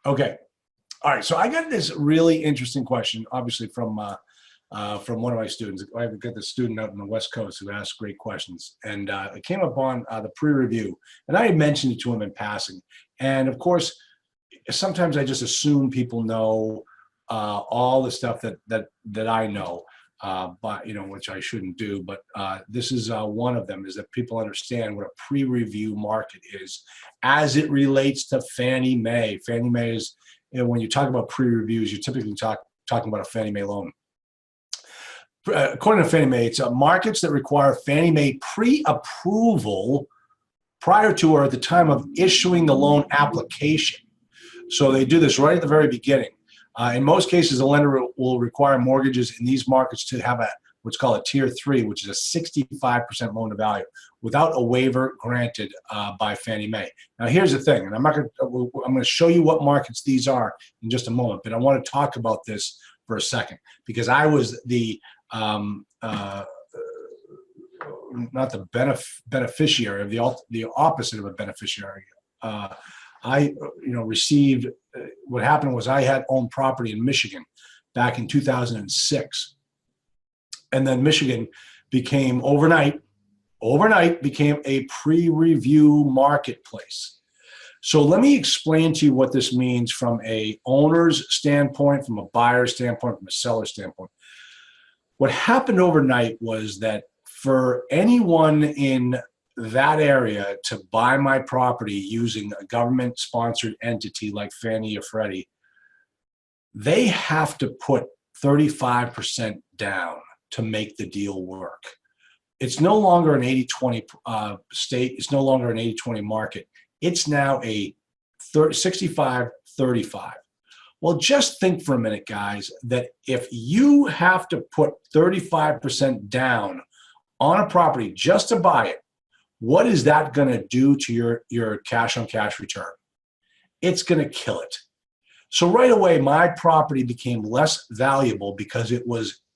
Okay. All right. So I got this really interesting question, obviously from one of my students. I've got this student out in the West Coast who asked great questions, and it came up on the pre-review, and I had mentioned it to him in passing. And of course, sometimes I just assume people know all the stuff that I know, but which I shouldn't do. But this is one of them: is that people understand what a pre-review market is, as it relates to Fannie Mae. Fannie Mae is, when you talk about pre-reviews, you're typically talking about a Fannie Mae loan. According to Fannie Mae, it's markets that require Fannie Mae pre-approval prior to or at the time of issuing the loan application. So they do this right at the very beginning. In most cases, the lender will require mortgages in these markets to have what's called a tier 3, which is a 65% loan to value, without a waiver granted by Fannie Mae. Now, here's the thing, and I'm going to show you what markets these are in just a moment, but I want to talk about this for a second because I was not the beneficiary of the opposite of a beneficiary. I received, what happened was I had owned property in Michigan back in 2006. And then Michigan became overnight became a pre-review marketplace. So let me explain to you what this means from a owner's standpoint, from a buyer's standpoint, from a seller's standpoint. What happened overnight was that for anyone in that area to buy my property using a government-sponsored entity like Fannie or Freddie, they have to put 35% down to make the deal work. It's no longer an 80-20 state. It's no longer an 80-20 market. It's now a 65-35. Well, just think for a minute, guys, that if you have to put 35% down on a property just to buy it, what is that going to do to your cash-on-cash return? It's going to kill it. So right away, my property became less valuable because it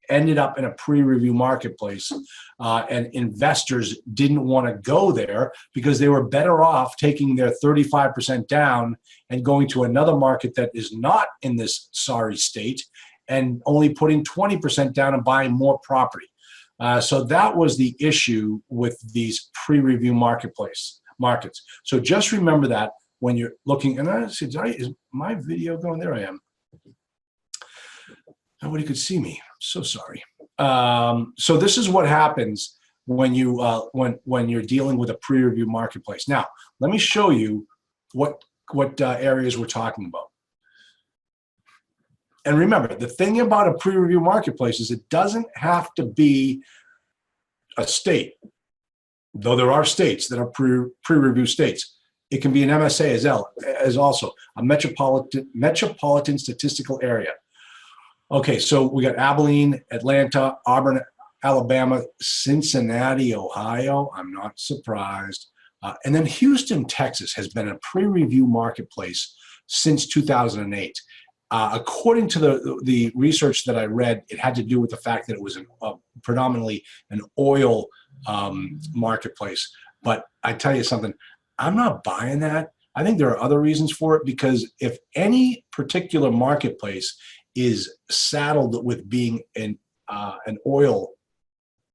ended up in a pre-review marketplace, and investors didn't want to go there because they were better off taking their 35% down and going to another market that is not in this sorry state and only putting 20% down and buying more property. So that was the issue with these pre-review markets. So just remember that when you're looking, and I said, is my video going? There I am. Nobody could see me. So sorry. So this is what happens when you when you're dealing with a pre-review marketplace. Now, let me show you what areas we're talking about. And remember, the thing about a pre-review marketplace is it doesn't have to be a state, though there are states that are pre-review states. It can be an MSA as also a metropolitan statistical area. Okay, so we got Abilene, Atlanta, Auburn, Alabama, Cincinnati, Ohio. I'm not surprised. And then Houston, Texas has been a pre-review marketplace since 2008. According to the research that I read, it had to do with the fact that it was predominantly an oil marketplace. But I tell you something, I'm not buying that. I think there are other reasons for it, because if any particular marketplace is saddled with being an oil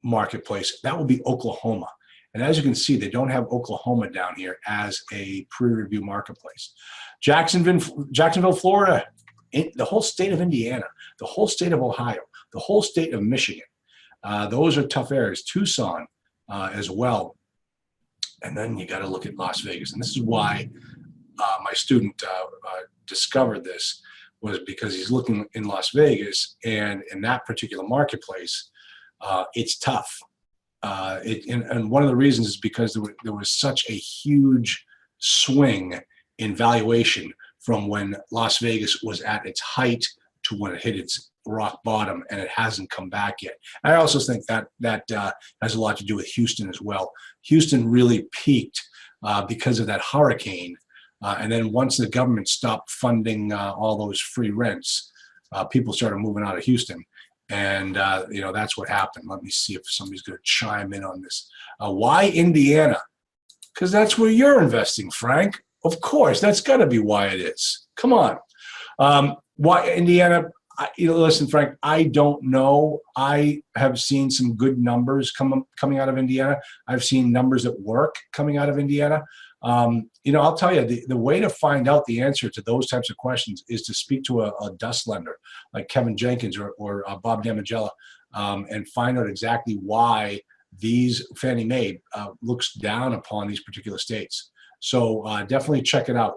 marketplace, that will be Oklahoma. And as you can see, they don't have Oklahoma down here as a pre-review marketplace. Jacksonville, Florida, the whole state of Indiana, the whole state of Ohio, the whole state of Michigan. Those are tough areas. Tucson as well. And then you got to look at Las Vegas. And this is why my student discovered this, was because he's looking in Las Vegas, and in that particular marketplace, it's tough. And one of the reasons is because there was such a huge swing in valuation from when Las Vegas was at its height to when it hit its rock bottom, and it hasn't come back yet. I also think that has a lot to do with Houston as well. Houston really peaked because of that hurricane. And then once the government stopped funding all those free rents, people started moving out of Houston. And, that's what happened. Let me see if somebody's going to chime in on this. Why Indiana? Because that's where you're investing, Frank. Of course, that's got to be why it is. Come on. Why Indiana? Listen, Frank, I don't know. I have seen some good numbers coming out of Indiana. I've seen numbers at work coming out of Indiana. I'll tell you, the way to find out the answer to those types of questions is to speak to a DUS lender like Kevin Jenkins or Bob Damigella, and find out exactly why these Fannie Mae looks down upon these particular states. So definitely check it out.